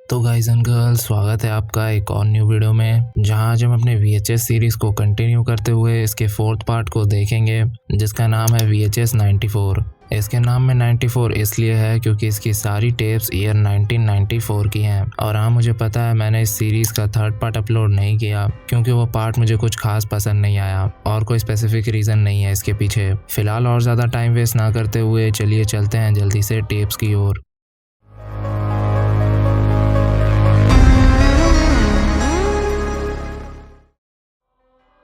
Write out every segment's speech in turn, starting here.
तो guys and girls, स्वागत है आपका एक और न्यू वीडियो में, जहां आज हम अपने VHS सीरीज को कंटिन्यू करते हुए इसके फोर्थ पार्ट को देखेंगे, जिसका नाम है VHS 94। इसके नाम में 94 इसलिए है क्योंकि इसकी सारी टेप्स ईयर 1994 की हैं। और हाँ, मुझे पता है मैंने इस सीरीज का थर्ड पार्ट अपलोड नहीं किया क्योंकि वो पार्ट मुझे कुछ खास पसंद नहीं आया और कोई स्पेसिफिक रीज़न नहीं है इसके पीछे। फिलहाल और ज़्यादा टाइम वेस्ट ना करते हुए चलिए चलते हैं जल्दी से टेप्स की ओर।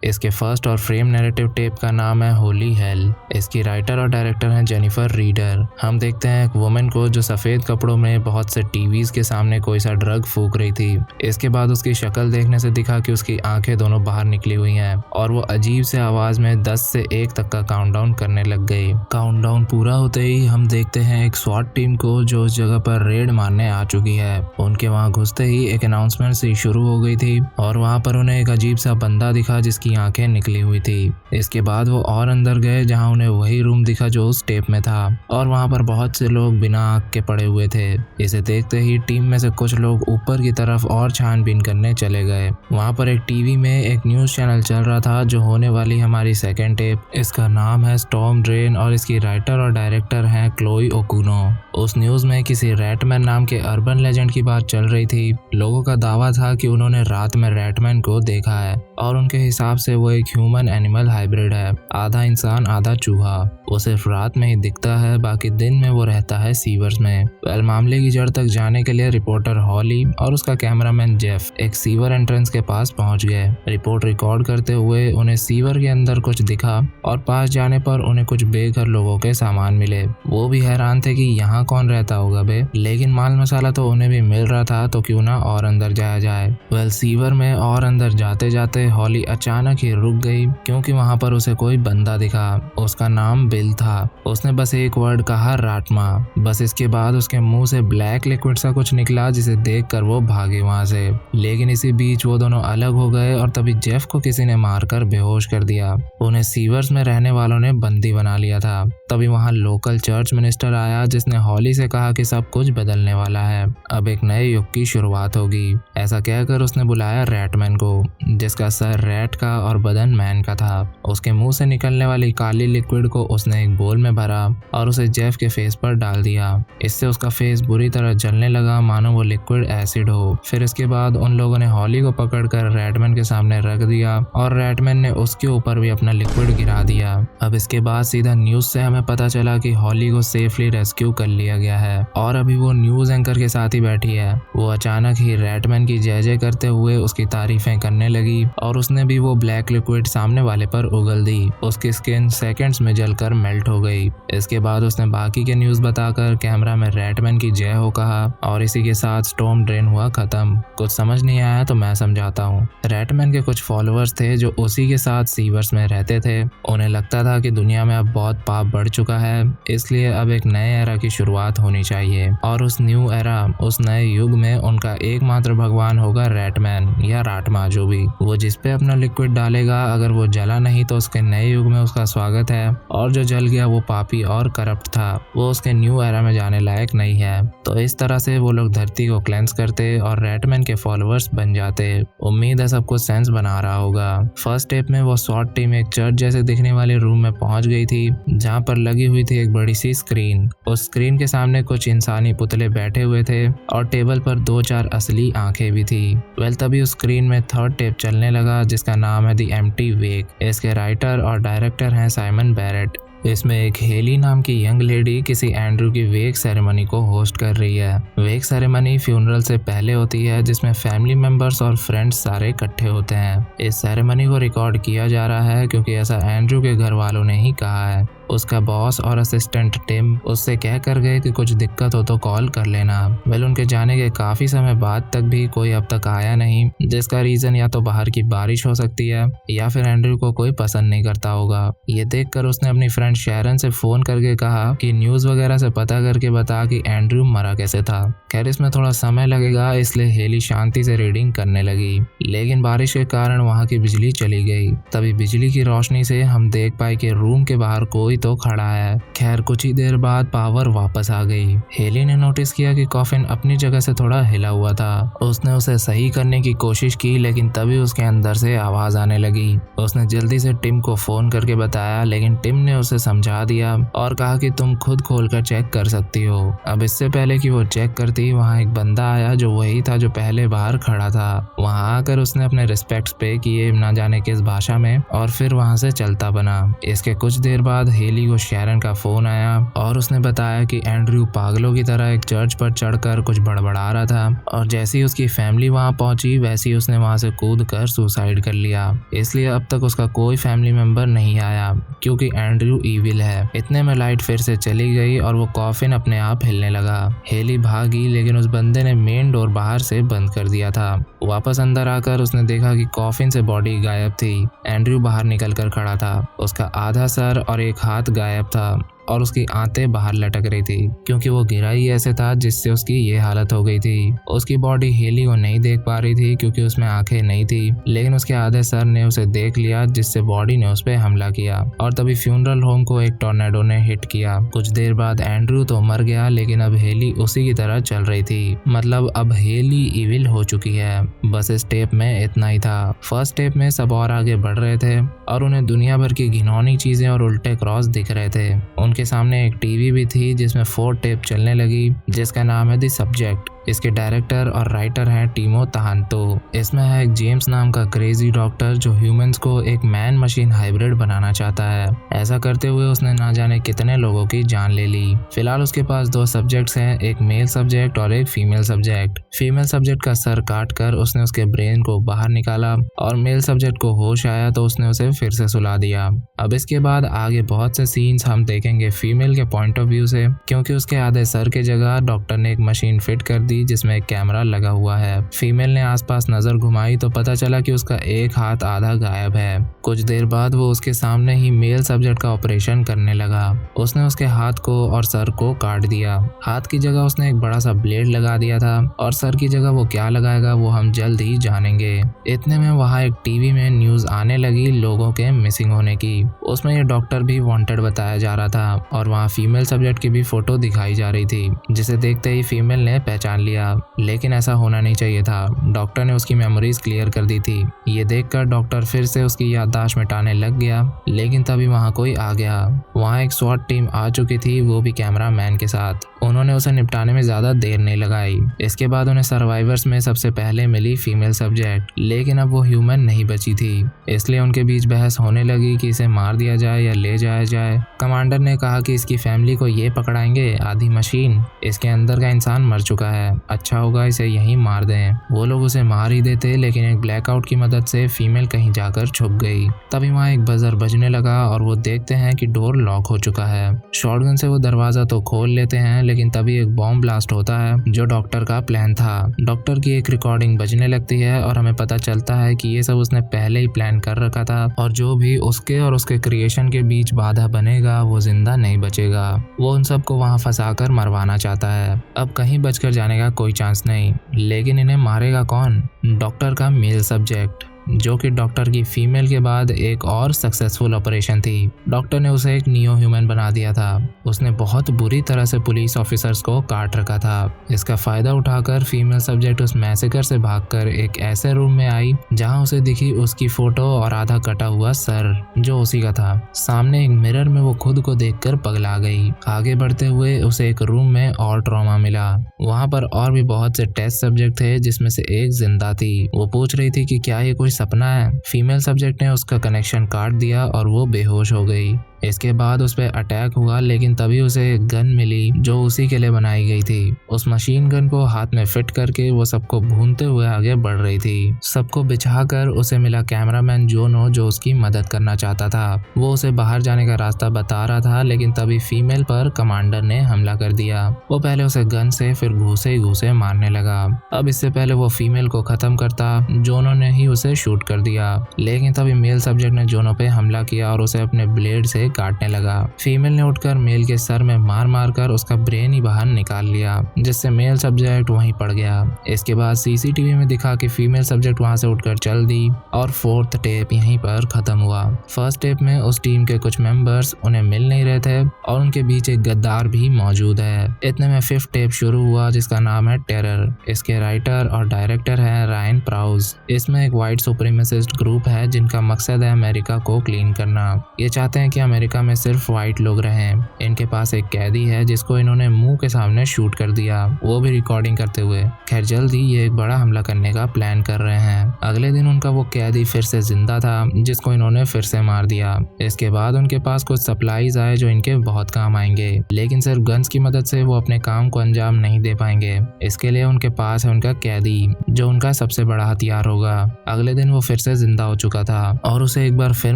इसके फर्स्ट और फ्रेम नैरेटिव टेप का नाम है होली हेल। इसकी राइटर और डायरेक्टर हैं जेनिफर रीडर। हम देखते हैं एक वुमेन को जो सफ़ेद कपड़ों में बहुत से टीवीज के सामने कोई सा ड्रग फूक रही थी। इसके बाद उसकी शक्ल देखने से दिखा कि उसकी आंखें दोनों बाहर निकली हुई हैं और वो अजीब से आवाज़ में 10 से 1 तक का काउंटडाउन करने लग गई। काउंटडाउन पूरा होते ही हम देखते हैं एक स्वाट टीम को जो उस जगह पर रेड मारने आ चुकी है। उनके वहाँ घुसते ही एक अनाउंसमेंट सी शुरू हो गई थी और वहाँ पर उन्हें एक अजीब सा बंदा दिखा जिसकी आंखें निकली हुई थी। इसके बाद वो और अंदर गए जहां उन्हें वही रूम दिखा जो उस टेप में था और वहां पर बहुत से लोग बिना आंख के पड़े हुए थे। इसे देखते ही टीम में से कुछ लोग ऊपर की तरफ और छानबीन करने चले गए। वहां पर एक टीवी में एक न्यूज चैनल चल रहा था जो होने वाली हमारी सेकेंड टेप। इसका नाम है स्टॉर्म ड्रेन और इसकी राइटर और डायरेक्टर हैं क्लोई ओकुनो। उस न्यूज में किसी रैटमैन नाम के अर्बन लेजेंड की बात चल रही थी। लोगों का दावा था कि उन्होंने रात में रैटमैन को देखा है और उनके हिसाब से वो एक ह्यूमन एनिमल हाइब्रिड है, आधा इंसान आधा चूहा। वो सिर्फ रात में ही दिखता है, बाकी दिन में वो रहता है सीवर्स में। मामले की जड़ तक जाने के लिए रिपोर्टर हॉली और उसका कैमरामैन जेफ एक सीवर एंट्रेंस के पास पहुंच गए। रिपोर्ट रिकॉर्ड करते हुए उन्हें सीवर के अंदर कुछ दिखा और पास जाने पर उन्हें कुछ बेघर लोगों के सामान मिले। वो भी हैरान थे कि यहाँ कौन रहता होगा बे, लेकिन माल मसाला तो उन्हें भी मिल रहा था, तो क्यों ना और अंदर जाया जाए। सीवर में और अंदर जाते जाते हॉली अचानक ही रुक गई क्योंकि वहां पर उसे कोई बंदा दिखा। उसका नाम बिल था। उसने बस एक वर्ड कहा, राटमा। बस इसके बाद उसके मुंह से ब्लैक लिक्विड सा कुछ निकला जिसे देखकर वो भागे वहां से। लेकिन इसी बीच वो दोनों अलग हो गए और तभी जेफ को किसी ने मारकर बेहोश कर दिया। उन्हें सीवर्स में रहने वालों ने बंदी बना लिया था। तभी वहां लोकल चर्च मिनिस्टर आया जिसने हॉली से कहा कि सब कुछ बदलने वाला है, अब एक नए युग की शुरुआत होगी। ऐसा कहकर उसने बुलाया रैटमैन को, जिसका सर रैट का और बदन मैन का था। उसके मुंह से निकलने वाली काली लिक्विड को उसने एक बोल में भरा और उसे जेफ के फेस पर डाल दिया। इससे उसका फेस बुरी तरह जलने लगा, मानो वो लिक्विड एसिड हो। फिर इसके बाद उन लोगों ने हॉली को पकड़कर रैटमैन के सामने रख दिया और रैटमैन ने उसके ऊपर भी अपना लिक्विड गिरा दिया। अब इसके बाद सीधा न्यूज से हमें पता चला कि हॉली को सेफली रेस्क्यू कर लिया गया है और अभी वो न्यूज एंकर के साथ ही बैठी है। वो अचानक ही रैटमैन की जय जय करते हुए उसकी तारीफें करने लगी और उसने भी वो ब्लैक लिक्विड सामने वाले पर उगल दी। उसकी स्किन सेकंड्स में जलकर मेल्ट हो गई। इसके बाद उसने बाकी के न्यूज बताकर कैमरा में रैटमैन की जय हो कहा और इसी के साथ स्टॉर्म ड्रेन हुआ खत्म। कुछ समझ नहीं आया तो मैं समझाता हूँ। रैटमैन के कुछ फॉलोअर्स थे जो उसी के साथ सीवर्स में रहते थे। उन्हें लगता था कि दुनिया में अब बहुत पाप बढ़ चुका है, इसलिए अब एक नए एरा की शुरुआत होनी चाहिए और उस न्यू एरा, उस नए युग में उनका एकमात्र भगवान होगा रैटमैन या राटमा, जो भी वो जिस पे अपना लिक्विड डालेगा, अगर वो जला नहीं तो उसके नए युग में उसका स्वागत है और जो जल गया वो पापी और करप्ट था, वो उसके न्यू एरा में जाने लायक नहीं है। तो इस तरह से वो लोग धरती को क्लेंस करते और रैटमैन के फॉलोअर्स बन जाते। उम्मीद है सबको सेंस बना रहा होगा। फर्स्ट स्टेप में वो स्वॉट टीम एक चर्च जैसे दिखने वाले रूम में पहुंच गई थी जहां पर लगी हुई थी एक बड़ी सी स्क्रीन। उस स्क्रीन के सामने कुछ इंसानी पुतले बैठे हुए थे और टेबल पर 2-4 असली आंखें भी थी। तभी उस स्क्रीन में थर्ड टेप चलने लगा जिसका नाम है द एम्प्टी वेक। इसके राइटर और डायरेक्टर हैं साइमन बैरेट। इसमें एक हेली नाम की यंग लेडी किसी एंड्रू की वेक सेरेमनी को होस्ट कर रही है। वेक सेरेमनी फ्यूनरल से पहले होती है जिसमें फैमिली मेंबर्स और फ्रेंड्स सारे इकट्ठे होते हैं। इस सेरेमनी को रिकॉर्ड किया जा रहा है क्योंकि ऐसा एंड्रू के घर वालों ने ही कहा है। उसका बॉस और असिस्टेंट टिम उससे कह कर गए कि कुछ दिक्कत हो तो कॉल कर लेना। उनके जाने के काफी समय बाद तक भी कोई अब तक आया नहीं, जिसका रीजन या तो बाहर की बारिश हो सकती है या फिर एंड्रू को कोई पसंद नहीं करता होगा। ये देखकर उसने अपनी फ्रेंड शैरन से फोन करके कहा कि न्यूज वगैरह से पता करके बता कि एंड्रू मरा कैसे था। खैर इसमें थोड़ा समय लगेगा, इसलिए हेली शांति से रीडिंग करने लगी, लेकिन बारिश के कारण वहाँ की बिजली चली गई। तभी बिजली की रोशनी से हम देख पाए कि रूम के बाहर कोई कोई तो खड़ा है। खैर कुछ ही देर बाद पावर वापस आ गई। हेली ने नोटिस किया कि कॉफिन अपनी जगह से थोड़ा हिला हुआ था। उसने उसे सही करने की कोशिश की, लेकिन तभी उसके अंदर से आवाज आने लगी। उसने जल्दी से टिम को फोन करके बताया, लेकिन टिम ने उसे समझा दिया और कहा कि तुम खुद खोलकर चेक कर सकती हो। अब इससे पहले कि वो चेक करती, वहाँ एक बंदा आया जो वही था जो पहले बाहर खड़ा था। वहाँ आकर उसने अपने रिस्पेक्ट्स पे किए ना जाने किस भाषा में, और फिर वहाँ से चलता बना। इसके कुछ देर बाद हेली को शैरन का फोन आया और उसने बताया कि एंड्रयू पागलों की तरह एक चर्च पर चढ़कर कुछ बड़बड़ा रहा था, और जैसे ही उसकी फैमिली वहाँ पहुंची वैसे ही उसने वहाँ से कूद कर सुसाइड कर लिया। इसलिए अब तक उसका कोई फैमिली मेंबर नहीं आया, क्योंकि एंड्रयू ईविल है। इतने में लाइट फिर से चली गई और वो कॉफिन अपने आप हिलने लगा। हेली भागी, लेकिन उस बंदे ने मेन डोर बाहर से बंद कर दिया था। वापस अंदर आकर उसने देखा कि कॉफिन से बॉडी गायब थी। एंड्रयू बाहर निकल कर खड़ा था। उसका आधा सर और एक हाथ गायब था और उसकी आंतें बाहर लटक रही थी, क्योंकि वो गिरा ही ऐसे था जिससे उसकी ये हालत हो गई थी। उसकी बॉडी हेली को नहीं देख पा रही थी क्योंकि उसमें आंखें नहीं थी, लेकिन उसके आधे सर ने उसे देख लिया, जिससे बॉडी ने उस पर हमला किया और तभी फ्यूनरल होम को एक टॉर्नेडो ने हिट किया। कुछ देर बाद एंड्रयू तो मर गया, लेकिन अब हेली उसी की तरह चल रही थी। मतलब अब हेली इविल हो चुकी है। बस इस टेप में इतना ही था। फर्स्ट टेप में सब और आगे बढ़ रहे थे और उन्हें दुनिया भर की घिनौनी चीजें और उल्टे क्रॉस दिख रहे थे। उनके सामने एक टीवी भी थी जिसमें 4 टेप चलने लगी, जिसका नाम है द सब्जेक्ट। इसके डायरेक्टर और राइटर हैं टीमो तहांतो। इसमें है एक जेम्स नाम का क्रेजी डॉक्टर जो ह्यूमंस को एक मैन मशीन हाइब्रिड बनाना चाहता है। ऐसा करते हुए उसने ना जाने कितने लोगों की जान ले ली। फिलहाल उसके पास 2 सब्जेक्ट्स हैं, एक मेल सब्जेक्ट और एक फीमेल सब्जेक्ट। फीमेल सब्जेक्ट का सर काट कर उसने उसके ब्रेन को बाहर निकाला और मेल सब्जेक्ट को होश आया तो उसने उसे फिर से सुला दिया। अब इसके बाद आगे बहुत से सीन्स हम देखेंगे फीमेल के पॉइंट ऑफ व्यू से, क्योंकि उसके आधे सर की जगह डॉक्टर ने एक मशीन फिट कर दी जिसमें एक कैमरा लगा हुआ है। फीमेल ने आसपास नजर घुमाई तो पता चला कि उसका एक हाथ आधा गायब है। कुछ देर बाद वो उसके सामने ही मेल सब्जेक्ट का ऑपरेशन करने लगा। उसने उसके हाथ को और सर को काट दिया। हाथ की जगह उसने एक बड़ा सा ब्लेड लगा दिया था और सर की जगह वो क्या लगाएगा वो हम जल्द ही जानेंगे। इतने में वहाँ एक टीवी में न्यूज आने लगी लोगों के मिसिंग होने की। उसमें ये डॉक्टर भी वांटेड बताया जा रहा था और वहाँ फीमेल सब्जेक्ट की भी फोटो दिखाई जा रही थी, जिसे देखते ही फीमेल ने पहचान लिया। लेकिन ऐसा होना नहीं चाहिए था। डॉक्टर ने उसकी मेमोरीज क्लियर कर दी थी। ये देखकर डॉक्टर फिर से उसकी याददाश्त मिटाने लग गया, लेकिन तभी वहाँ कोई आ गया। वहाँ एक स्वॉट टीम आ चुकी थी, वो भी कैमरा मैन के साथ। उन्होंने उसे निपटाने में ज्यादा देर नहीं लगाई। इसके बाद उन्हें सर्वाइवर्स में सबसे पहले मिली फीमेल सब्जेक्ट, लेकिन अब वो ह्यूमन नहीं बची थी। इसलिए उनके बीच बहस होने लगी कि इसे मार दिया जाए या ले जाया जाए। कमांडर ने कहा कि इसकी फैमिली को ये पकड़ाएंगे, आधी मशीन, इसके अंदर का इंसान मर चुका है, अच्छा होगा इसे यहीं मार दें। वो लोग उसे मार ही देते, लेकिन एक ब्लैकआउट की मदद से फीमेल कहीं जाकर छुप गई। तभी वहाँ एक बजर बजने लगा और वो देखते हैं कि डोर लॉक हो चुका है। शॉटगन से वो दरवाजा तो खोल लेते हैं, लेकिन तभी एक बॉम्ब ब्लास्ट होता है जो डॉक्टर का प्लान था। डॉक्टर की एक रिकॉर्डिंग बजने लगती है और हमें पता चलता है कि ये सब उसने पहले ही प्लान कर रखा था और जो भी उसके और उसके क्रिएशन के बीच बाधा बनेगा वो जिंदा नहीं बचेगा। वो उन सबको वहाँ फंसाकर मरवाना चाहता है। अब कहीं बचकर जाने का कोई चांस नहीं, लेकिन इन्हें मारेगा कौन? डॉक्टर का मेल सब्जेक्ट, जो कि डॉक्टर की फीमेल के बाद एक और सक्सेसफुल ऑपरेशन थी। डॉक्टर ने उसे एक नियो ह्यूमन बना दिया था। उसने बहुत बुरी तरह से पुलिस ऑफिसर्स को काट रखा था। इसका फायदा उठाकर फीमेल सब्जेक्ट उस मैसेकर से भागकर एक ऐसे रूम में आई जहां उसे दिखी उसकी फोटो और आधा कटा हुआ सर जो उसी का था। सामने एक मिरर में वो खुद को देखकर पगला गई। आगे बढ़ते हुए उसे एक रूम में और ट्रॉमा मिला। वहां पर और भी बहुत से टेस्ट सब्जेक्ट थे, जिसमें से एक जिंदा थी। वो पूछ रही थी कि क्या ये कोई सपना है। फीमेल सब्जेक्ट ने उसका कनेक्शन काट दिया और वो बेहोश हो गई। इसके बाद उस पर अटैक हुआ, लेकिन तभी उसे एक गन मिली जो उसी के लिए बनाई गई थी। उस मशीन गन को हाथ में फिट करके वो सबको भूनते हुए आगे बढ़ रही थी। सबको बिछाकर उसे मिला कैमरामैन जोनो, जो उसकी मदद करना चाहता था। वो उसे बाहर जाने का रास्ता बता रहा था, लेकिन तभी फीमेल पर कमांडर ने हमला कर दिया। वो पहले उसे गन से फिर घूसे ही घूसे मारने लगा। अब इससे पहले वो फीमेल को खत्म करता, जोनो ने ही उसे शूट कर दिया। लेकिन तभी मेल सब्जेक्ट ने जोनो पे हमला किया और उसे अपने ब्लेड से काटने लगा। फीमेल ने उठकर मेल के सर में मार मार कर उसका ब्रेन ही बाहर निकाल लिया, जिससे मेल सब्जेक्ट वहीं पड़ गया। इसके बाद सीसीटीवी में दिखा कि फीमेल सब्जेक्ट वहां से उठकर चल दी और फोर्थ टेप यहीं पर खत्म हुआ। फर्स्ट टेप में उस टीम के कुछ मेंबर्स उन्हें मिल नहीं रहे थे और उनके बीच एक गद्दार भी मौजूद है। इतने में फिफ्थ टेप शुरू हुआ, जिसका नाम है टेरर। इसके राइटर और डायरेक्टर है रायन प्राउज। इसमें एक व्हाइट सुप्रीमेसिस्ट ग्रुप है जिनका मकसद है अमेरिका को क्लीन करना। ये चाहते हैं कि अमेरिका में सिर्फ व्हाइट लोग रहें। इनके पास एक कैदी है जिसको इन्होंने मुंह के सामने शूट कर दिया, वो भी रिकॉर्डिंग करते हुए। खैर जल्दी ये एक बड़ा हमला करने का प्लान कर रहे हैं। अगले दिन उनका वो कैदी फिर से जिंदा था जिसको इन्होंने फिर से मार दिया। इसके बाद उनके पास कुछ सप्लाईज आए जो इनके बहुत काम आएंगे, लेकिन सिर्फ गन्स की मदद से वो अपने काम को अंजाम नहीं दे पाएंगे। इसके लिए उनके पास है उनका कैदी, जो उनका सबसे बड़ा हथियार होगा। अगले दिन वो फिर से जिंदा हो चुका था और उसे एक बार फिर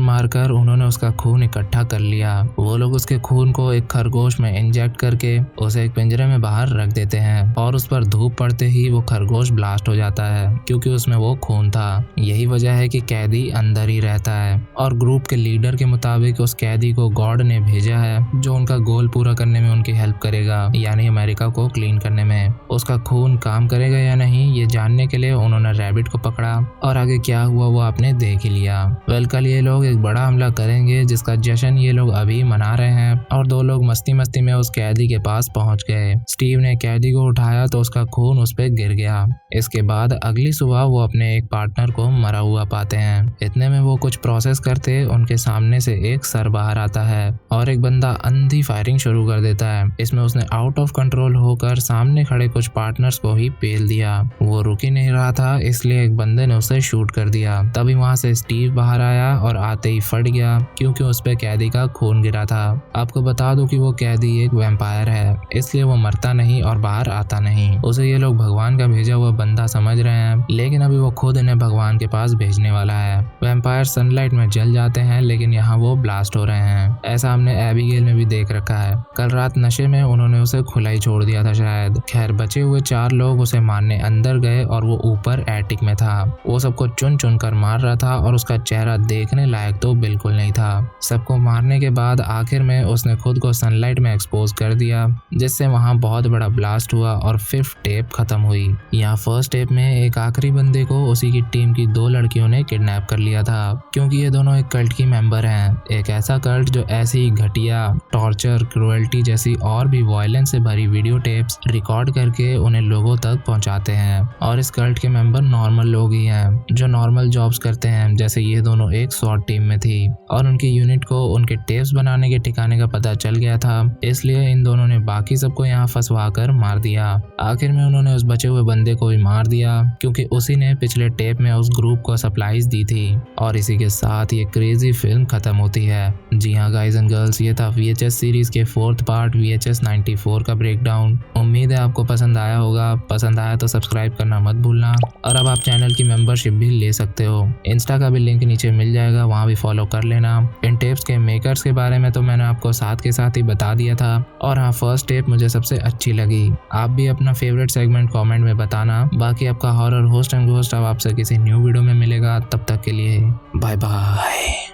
मारकर उन्होंने उसका खून इकट्ठा कर लिया। वो लोग उसके खून को एक खरगोश में इंजेक्ट करके उसे एक पिंजरे में बाहर रख देते हैं और उस पर धूप पड़ते ही वो खरगोश ब्लास्ट हो जाता है, क्योंकि उसमें वो खून था। यही वजह है कि कैदी अंदर ही रहता है। और ग्रुप के लीडर के मुताबिक उस कैदी को गॉड ने भेजा है जो उनका गोल पूरा करने में उनकी हेल्प करेगा, यानी अमेरिका को क्लीन करने में। उसका खून काम करेगा या नहीं ये जानने के लिए उन्होंने रैबिट को पकड़ा और आगे क्या हुआ वो आपने देख ही लिया। वेल कल ये लोग एक बड़ा हमला करेंगे जिसका जश्न ये लोग अभी मना रहे हैं और दो लोग मस्ती मस्ती में उस कैदी के पास पहुंच गए। स्टीव ने कैदी को उठाया तो उसका खून उस पर गिर गया। इसके बाद अगली सुबह वो अपने एक पार्टनर को मरा हुआ पाते हैं। इतने में वो कुछ प्रोसेस करते उनके सामने से एक सर बाहर आता है और एक बंदा अंधी फायरिंग शुरू कर देता है। इसमें उसने आउट ऑफ कंट्रोल होकर सामने खड़े कुछ पार्टनर्स को ही पेल दिया। वो रुक ही नहीं रहा था, इसलिए एक बंदे ने उसे शूट कर दिया। तभी वहां से स्टीव बाहर आया और आते ही फट गया, क्योंकि उस पे कैदी का खून गिरा था। आपको बता दूं कि वो कैदी एक वैम्पायर है, इसलिए वो मरता नहीं और बाहर आता नहीं। उसे ये लोग भगवान का भेजा हुआ बंदा समझ रहे हैं, लेकिन अभी वो खुद इन्हें भगवान के पास भेजने वाला है। वैम्पायर सनलाइट में जल जाते हैं, लेकिन यहाँ वो ब्लास्ट हो रहे हैं। ऐसा हमने एबिगेल में भी देख रखा है। कल रात नशे में उन्होंने उसे खुला ही छोड़ दिया था शायद। खैर बचे हुए 4 लोग उसे मारने अंदर गए और वो ऊपर एटिक में था। वो सबको चुन चुन कर मार रहा था और उसका चेहरा देखने लायक तो बिल्कुल नहीं था। सबको मारने के बाद आखिर में उसने खुद को सनलाइट में एक्सपोज कर दिया, जिससे वहाँ बहुत बड़ा ब्लास्ट हुआ और फिफ्थ टेप खत्म हुई। यहाँ फर्स्ट टेप में एक आखिरी बंदे को उसी की टीम की 2 लड़कियों ने किडनैप कर लिया था, क्योंकि ये दोनों एक कल्ट की मेंबर हैं। एक ऐसा कल्ट जो ऐसी घटिया टॉर्चर, क्रुएल्टी जैसी और भी वायलेंस से भरी वीडियो टेप्स रिकॉर्ड करके उन्हें लोगों तक पहुंचाते हैं। और इस कल्ट के मेंबर नॉर्मल लोग ही हैं जो नॉर्मल जॉब्स करते हैं, जैसे ये दोनों एक SWAT टीम में थी और उनकी यूनिट को उनके टेप्स बनाने के ठिकाने का पता चल गया था, इसलिए इन दोनों ने बाकी सबको यहाँ फंसवा कर मार दिया। आखिर में उन्होंने उस बचे हुए बंदे को भी मार दिया, क्योंकि उसी ने पिछले टेप में उस ग्रुप को सप्लाईज दी थी। और इसी के साथ ये क्रेजी फिल्म खत्म होती है। जी हाँ गाइज एंड गर्ल्स, ये था VHS सीरीज के 4th पार्ट VHS 94 का ब्रेकडाउन। उम्मीद है आपको पसंद आया होगा। पसंद आया तो सब्सक्राइब करना मत भूलना। और अब आप चैनल की मेंबरशिप भी ले सकते हो। इंस्टा का भी लिंक नीचे मिल जाएगा, वहाँ भी फॉलो कर लेना। इन टेप्स के मेकर्स के बारे में तो मैंने आपको साथ के साथ ही बता दिया था। और हाँ, फर्स्ट टेप मुझे सबसे अच्छी लगी। आप भी अपना फेवरेट सेगमेंट कमेंट में बताना। बाकी आपका हॉरर होस्ट एंड घोस्ट अब आपसे किसी न्यू वीडियो में मिलेगा। तब तक के लिए बाय बाय।